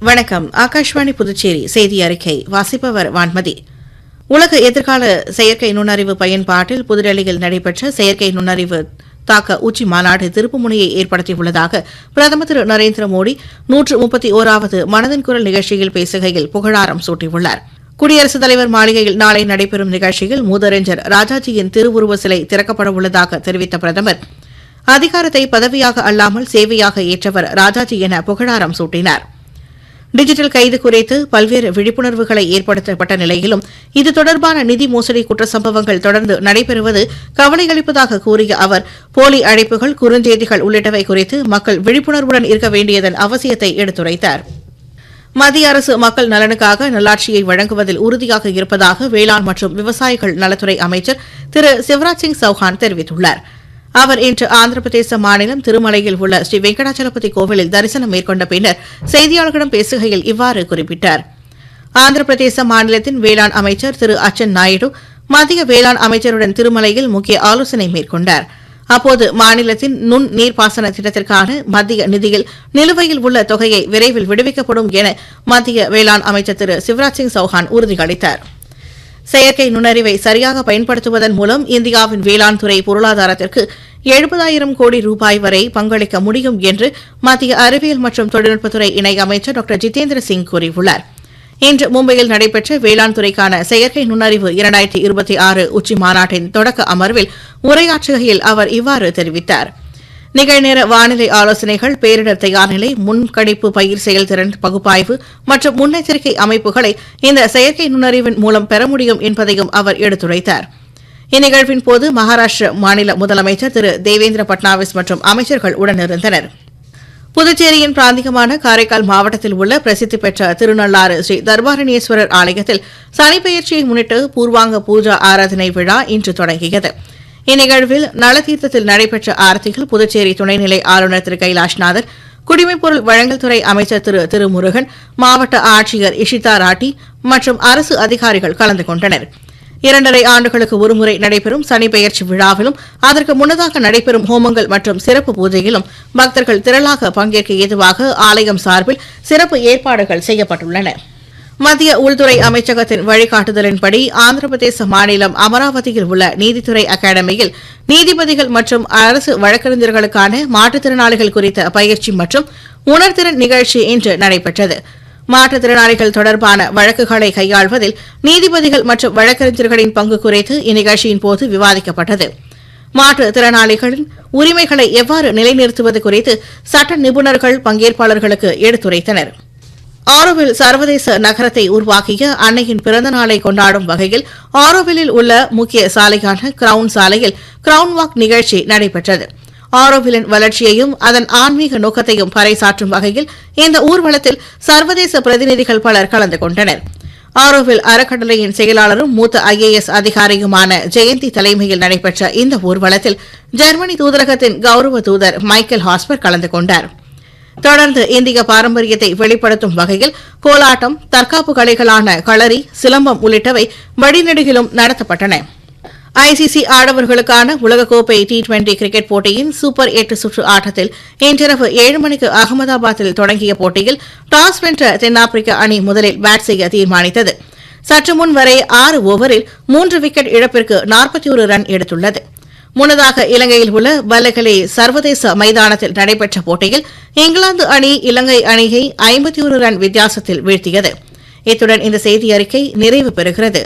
வணக்கம். ஆகாஷ்வாணி புதுச்சேரி செய்தி அறிக்கை வாசிப்பவர் வான்மதி. உலக எதிர்கால செயற்கை நுண்ணறிவு பயன்பாட்டில் புதுடெல்லியில் நடைபெற்ற செயற்கை நுண்ணறிவு தாக்க உச்சி மாநாடு திருப்புமுனையை ஏற்படுத்தியுள்ளதாக பிரதமர் திரு நரேந்திர மோடி 131வது மனதின் குரல் நிகழ்ச்சியில் பேசுகையில் புகழாரம் சூட்டியுள்ளார். குடியரசுத் தலைவர் மாளிகையில் நாளை நடைபெறும் நிகழ்ச்சியில் மூதறிஞர் ராஜாஜியின் திருவுருவ சிலை திறக்கப்படவுள்ளதாக தெரிவித்த பிரதமர், அதிகாரத்தை பதவியாக அல்லாமல் சேவையாக ஏற்றவர் ராஜாஜி என புகழாரம் சூட்டினார். டிஜிட்டல் கைது குறித்து பல்வேறு விழிப்புணர்வுகளை ஏற்படுத்தப்பட்ட நிலையிலும் இது தொடர்பான நிதி மோசடி குற்ற சம்பவங்கள் தொடர்ந்து நடைபெறுவது கவலையளிப்பதாக கூறிய அவர், போலி அழைப்புகள், குறுஞ்செய்திகள் உள்ளிட்டவை குறித்து மக்கள் விழிப்புணர்வுடன் இருக்க வேண்டியதன் அவசியத்தை எடுத்துரைத்தார். மத்திய அரசு மக்கள் நலனுக்காக நல்லாட்சியை வழங்குவதில் உறுதியாக இருப்பதாக வேளாண் மற்றும் விவசாயிகள் நலத்துறை அமைச்சர் திரு சிவராஜ் சிங் சௌஹான் தெரிவித்துள்ளார். அவர் இன்று ஆந்திர பிரதேச மாநிலம் திருமலையில் உள்ள ஸ்ரீ வெங்கடாச்சலபதி கோவிலில் தரிசனம் மேற்கொண்ட பின்னர் செய்தியாளர்களிடம் பேசுகையில் இவ்வாறு குறிப்பிட்டார். ஆந்திர பிரதேச மாநிலத்தின் வேளாண் அமைச்சர் திரு அச்சன் நாயுடு மத்திய வேளாண் அமைச்சருடன் திருமலையில் முக்கிய ஆலோசனை மேற்கொண்டார். அப்போது மாநிலத்தின் நுண் நீர்ப்பாசன திட்டத்திற்கான மத்திய நிதியில் நிலுவையில் உள்ள தொகையை விரைவில் விடுவிக்கப்படும் என மத்திய வேளாண் அமைச்சர் திரு சிவராஜ் சிங் சௌஹான் உறுதியளித்தார். செயற்கை நுண்ணறிவை சரியாக பயன்படுத்துவதன் மூலம் இந்தியாவின் வேளாண் துறை பொருளாதாரத்திற்கு 70,000 கோடி ரூபாய் வரை பங்களிக்க முடியும் என்று மத்திய அறிவியல் மற்றும் தொழில்நுட்பத்துறை இணையமைச்சர் டாக்டர் ஜிதேந்திர சிங் கூறியுள்ளார். இன்று மும்பையில் நடைபெற்ற வேளாண் துறைக்கான செயற்கை நுண்ணறிவு 2026 உச்சி மாநாட்டின் தொடக்க அமர்வில் உரையாற்றுகையில் அவர் இவ்வாறு தெரிவித்தார். நிகழ்நேர வானிலை ஆலோசனைகள், பேரிடர் தயார்நிலை, முன்கணிப்பு, பயிர் செயல்திறன் பகுப்பாய்வு மற்றும் முன்னெச்சரிக்கை அமைப்புகளை இந்த செயற்கை நுண்ணறிவின் மூலம் பெற முடியும் என்பதையும் அவர் எடுத்துரைத்தார். இந்நிகழ்வின் போது மகாராஷ்டிர மாநில முதலமைச்சர் திரு தேவேந்திர பட்னாவிஸ் மற்றும் அமைச்சர்கள் உடனிருந்தனர். புதுச்சேரியின் பிராந்தியமான காரைக்கால் மாவட்டத்தில் உள்ள பிரசித்தி பெற்ற திருநள்ளாறு ஸ்ரீ தர்பாரண்யேஸ்வரர் ஆலயத்தில் சனிப்பெயர்ச்சியை முன்னிட்டு பூர்வாங்க பூஜா ஆராதனை விழா இன்று தொடங்கியது. இந்நிகழ்வில் நலத்தீர்த்தத்தில் நடைபெற்ற ஆரத்தியில் புதுச்சேரி துணைநிலை ஆளுநர் திரு கைலாஷ்நாதர், குடிமைப்பொருள் வழங்கல் துறை அமைச்சர் திரு திருமுருகன், மாவட்ட ஆட்சியர் இஷிதா ராட்டி மற்றும் அரசு அதிகாரிகள் கலந்து கொண்டனர். 2.5 ஆண்டுகளுக்கு ஒருமுறை நடைபெறும் சனிப்பெயர்ச்சி விழாவிலும் அதற்கு முன்னதாக நடைபெறும் ஹோமங்கள் மற்றும் சிறப்பு பூஜையிலும் பக்தர்கள் திரளாக பங்கேற்க ஏதுவாக ஆலயம் சார்பில் சிறப்பு ஏற்பாடுகள் செய்யப்பட்டுள்ளன. மத்திய உள்துறை அமைச்சகத்தின் வழிகாட்டுதலின்படி ஆந்திர பிரதேச மாநிலம் அமராவதியில் உள்ள நீதித்துறை அகாடமியில் நீதிபதிகள் மற்றும் அரசு வழக்கறிஞர்களுக்கான மாற்றுத்திறனாளிகள் குறித்த பயிற்சி மற்றும் உணர்திறன் நிகழ்ச்சி இன்று நடைபெற்றது. மாற்றுத்திறனாளிகள் தொடர்பான வழக்குகளை கையாள்வதில் நீதிபதிகள் மற்றும் வழக்கறிஞர்களின் பங்கு குறித்து இந்நிகழ்ச்சியின் போது விவாதிக்கப்பட்டது. மாற்றுத்திறனாளிகளின் உரிமைகளை எவ்வாறு நிலைநிறுத்துவது குறித்து சட்ட நிபுணர்கள் பங்கேற்பாளர்களுக்கு எடுத்துரைத்தனா். ஆரோவில் சர்வதேச நகரத்தை உருவாக்கிய அன்னையின் பிறந்த நாளை கொண்டாடும் வகையில் ஆரோவிலில் உள்ள முக்கிய சாலையான கிரவுன் சாலையில் கிரவுன் வாக் நிகழ்ச்சி நடைபெற்றது. ஆரோவிலின் வளர்ச்சியையும் அதன் ஆன்மீக நோக்கத்தையும் பறைசாற்றும் வகையில் இந்த ஊர்வலத்தில் சர்வதேச பிரதிநிதிகள் பலர் கலந்து கொண்டனர். ஆரோவில் அறக்கட்டளையின் செயலாளரும் மூத்த IAS அதிகாரியுமான ஜெயந்தி தலைமையில் நடைபெற்ற இந்த ஊர்வலத்தில் ஜெர்மனி தூதரகத்தின் கௌரவ தூதர் மைக்கேல் ஹாஸ்பர் கலந்து கொண்டார். தொடர்ந்து இந்திய பாரம்பரியத்தை வெளிப்படுத்தும் வகையில் கோலாட்டம், தற்காப்பு கலைகளான களரி, சிலம்பம் உள்ளிட்டவை வழிநெடுகிலும் நடத்தப்பட்டன. ICC ஆடவர்களுக்கான உலகக்கோப்பை T20 கிரிக்கெட் போட்டியின் சூப்பர் 8 சுற்று ஆட்டத்தில் இன்றிரவு 7 மணிக்கு அகமதாபாத்தில் தொடங்கிய போட்டியில் டாஸ் வென்ற தென்னாப்பிரிக்க அணி முதலில் பேட் செய்ய தீர்மானித்தது. சற்று முன் வரை 6 ஓவரில் 3 விக்கெட் இழப்பிற்கு 41 ரன் எடுத்துள்ளது. முன்னதாக இலங்கையில் உள்ள பல்லகலே சர்வதேச மைதானத்தில் நடைபெற்ற போட்டியில் இங்கிலாந்து அணி இலங்கை அணியை 51 ரன் வித்தியாசத்தில் வீழ்த்தியது. இத்துடன் இந்த செய்தி அறிக்கை நிறைவு பெறுகிறது.